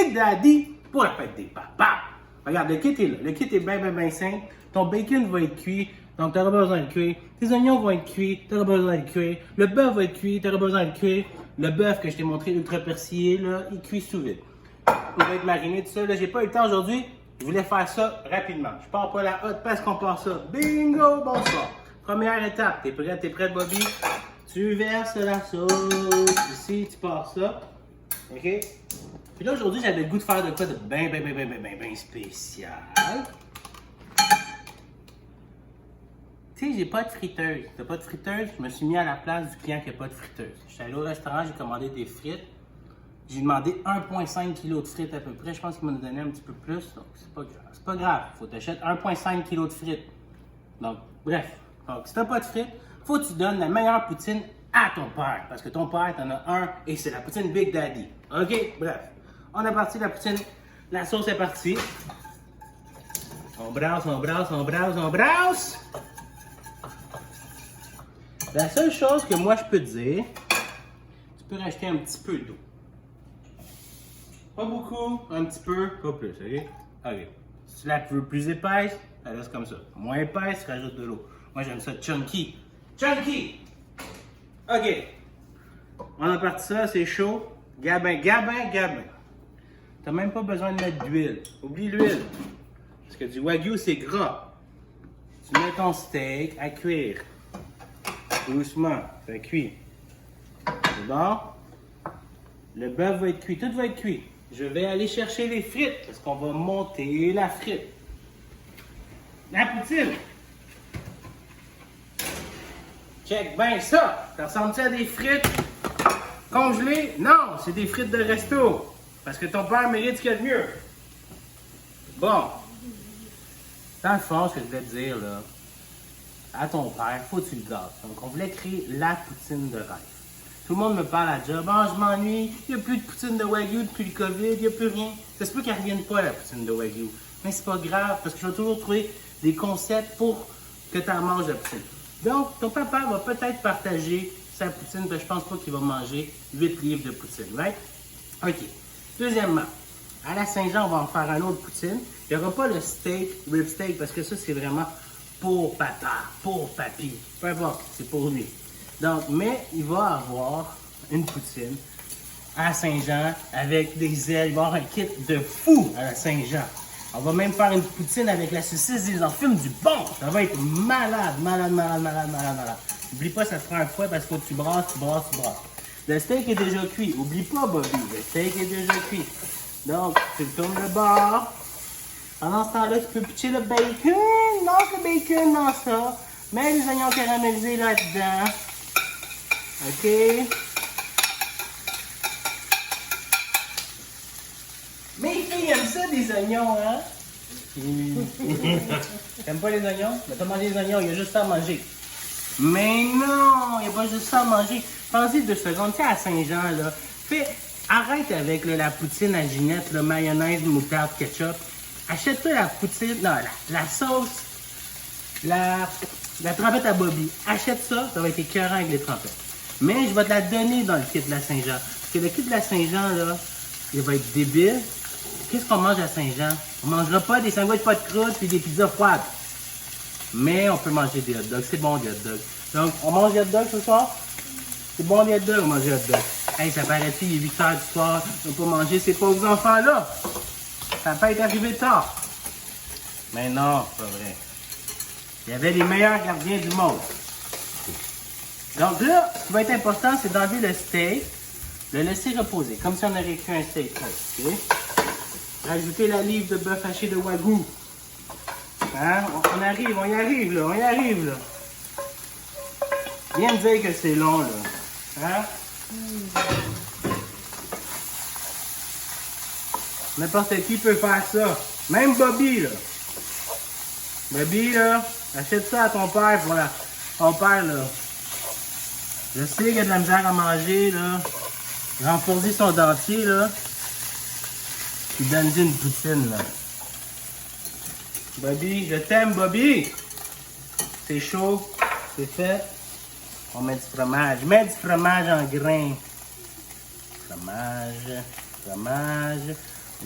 Big Daddy pour la fête des papas. Regarde, le kit est là. Le kit est bien simple. Ton bacon va être cuit, donc tu auras besoin de cuire. Tes oignons vont être cuits, tu auras besoin de cuire. Le bœuf va être cuit, tu auras besoin de cuire. Le bœuf que je t'ai montré ultra persillé, là, il cuit sous vide. Il va être mariné, tout ça. Là, j'ai pas eu le temps aujourd'hui. Je voulais faire ça rapidement. Je pars pas la hotte parce qu'on part ça. Bingo, bonsoir. Première étape, t'es prête, Bobby? Tu verses la sauce. Ici, tu pars ça. OK? Puis là, aujourd'hui, j'avais le goût de faire de quoi de bien spécial. Tu sais, j'ai pas de friteuse. T'as pas de friteuse? Je me suis mis à la place du client qui n'a pas de friteuse. Je suis allé au restaurant, j'ai commandé des frites. J'ai demandé 1,5 kg de frites à peu près. Je pense qu'il m'a donné un petit peu plus, donc c'est pas grave. C'est pas grave. Faut t'acheter 1,5 kg de frites. Donc, bref. Donc, si t'as pas de frites, faut que tu donnes la meilleure poutine à ton père. Parce que ton père, t'en as un et c'est la poutine Big Daddy. OK? Bref. On est parti, la poutine. La sauce est partie. On brasse. La seule chose que moi je peux te dire, tu peux rajouter un petit peu d'eau. Pas beaucoup, un petit peu, pas plus, ok? Ok. Si tu la veux plus épaisse, elle reste comme ça. Moins épaisse, rajoute de l'eau. Moi j'aime ça chunky. Chunky! Ok. On a parti ça, c'est chaud. Gabin. T'as même pas besoin de mettre d'huile. Oublie l'huile. Parce que du wagyu, c'est gras. Tu mets ton steak à cuire. Doucement, ça cuit. C'est bon? Le bœuf va être cuit, tout va être cuit. Je vais aller chercher les frites parce qu'on va monter la frite. La poutine. Check bien ça. Ça ressemble-tu à des frites congelées? Non, c'est des frites de resto. Parce que ton père mérite ce qu'il y a de mieux. Bon. Dans le fond, ce que je voulais te dire, là, à ton père, faut que tu le gâtes. Donc, on voulait créer la poutine de rêve. Tout le monde me parle à job. Ah, je m'ennuie. Il n'y a plus de poutine de Wagyu depuis le COVID. Il n'y a plus rien. Ça se peut qu'elle ne revienne pas, la poutine de Wagyu. Mais c'est pas grave, parce que je vais toujours trouver des concepts pour que tu en manges la poutine. Donc, ton papa va peut-être partager sa poutine, parce que je pense pas qu'il va manger 8 livres de poutine, right? OK. Deuxièmement, à la Saint-Jean, on va en faire un autre poutine. Il n'y aura pas le steak, rib steak, parce que ça, c'est vraiment pour papa, pour papy. Peu importe, c'est pour lui. Donc, mais il va avoir une poutine à Saint-Jean avec des ailes. Il va avoir un kit de fou à la Saint-Jean. On va même faire une poutine avec la saucisse des enfumes du bon. Ça va être malade. N'oublie pas, ça te prend un fouet parce que tu brasses. Le steak est déjà cuit. Oublie pas, Bobby, le steak est déjà cuit. Donc, tu tournes le bord. Pendant ce temps-là, tu peux pitcher le bacon. Lance le bacon dans ça. Mets les oignons caramélisés là-dedans. OK? Mes filles aiment ça, des oignons, hein? T'aimes pas les oignons? Mais t'as mangé les oignons, il y a juste ça à manger. Mais non, il n'y a pas juste ça à manger. Pensez 2 secondes, tu sais, à Saint-Jean, là. Arrête avec là, la poutine à Ginette, le mayonnaise, moutarde, ketchup. Achète-toi la poutine, non, la sauce, la trempette à Bobby. Achète ça, ça va être écœurant avec les trempettes. Mais je vais te la donner dans le kit de la Saint-Jean. Parce que le kit de la Saint-Jean, là, il va être débile. Qu'est-ce qu'on mange à Saint-Jean? On ne mangera pas des sandwichs pas de croûte et des pizzas froides. Mais on peut manger des hot dogs. C'est bon, des hot dogs. Donc, on mange des hot dogs ce soir? C'est bon, des hot dogs? On mange des hot dogs. Hey, ça paraît-il, il est 8 h du soir. On ne peut pas manger ces pauvres enfants-là. Ça peut être arrivé tard. Mais non, c'est pas vrai. Il y avait les meilleurs gardiens du monde. Donc là, ce qui va être important, c'est d'enlever le steak, le laisser reposer, comme si on aurait cuit un steak. Okay? Rajouter la livre de bœuf haché de Wagyu. Hein? On y arrive là. Viens me dire que c'est long, là. Hein? N'importe qui peut faire ça. Même Bobby, là. Bobby, là, achète ça à ton père, voilà. Ton père, là. Je sais qu'il y a de la misère à manger, là. Renforcer son dentier, là. Puis donne-lui une poutine, là. Bobby, je t'aime, Bobby! C'est chaud, c'est fait. On met du fromage. Mets du fromage en grains. Fromage.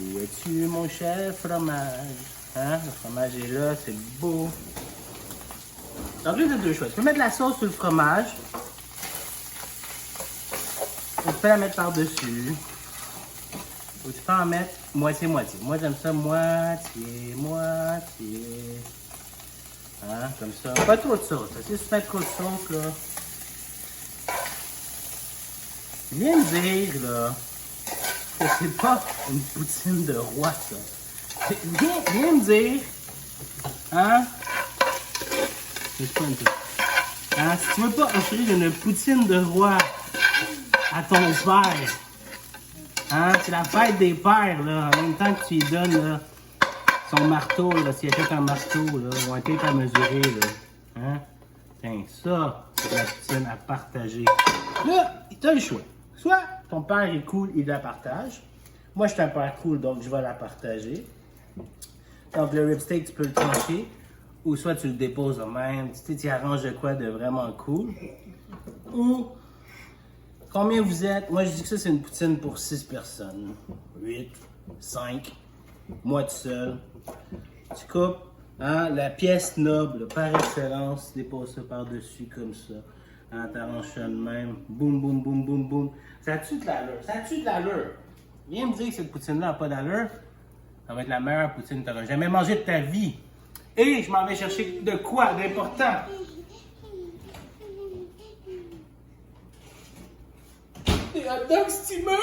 Où es-tu, mon cher fromage? Hein? Le fromage est là, c'est beau. Donc là, tu as deux choix. Tu peux mettre la sauce sur le fromage. Ou tu peux la mettre par-dessus. Ou tu peux en mettre moitié-moitié. Moi, j'aime ça moitié-moitié. Hein? Comme ça. Pas trop de sauce. Si tu mets trop de sauce, là. Viens me dire, là, que c'est pas une poutine de roi, ça. Viens me dire, hein? C'est pas une poutine. Hein? Si tu veux pas offrir une poutine de roi à ton père, hein? C'est la fête des pères, là. En même temps que tu lui donnes, là, son marteau, là, s'il achète un marteau, là, ou un tape à mesurer, là. Hein? Tiens, ça, c'est la poutine à partager. Là, t'as le choix. Soit ton père est cool, il la partage. Moi, je suis un père cool, donc je vais la partager. Donc, le ribsteak, tu peux le trancher. Ou soit tu le déposes même. Tu arranges de quoi de vraiment cool. Ou, combien vous êtes? Moi, je dis que ça, c'est une poutine pour 6 personnes. 8, 5. Moi tout seul. Tu coupes, hein, la pièce noble, par excellence. Tu déposes ça par-dessus comme ça. Hein, t'arranges ça de même. Boum, boum, boum, boum, boum. Ça tue de l'allure. Ça tue de l'allure. Viens me dire que cette poutine-là n'a pas d'allure. Ça va être la meilleure poutine que tu n'auras jamais mangée de ta vie. Et je m'en vais chercher de quoi d'important? Des hot dogs steamer!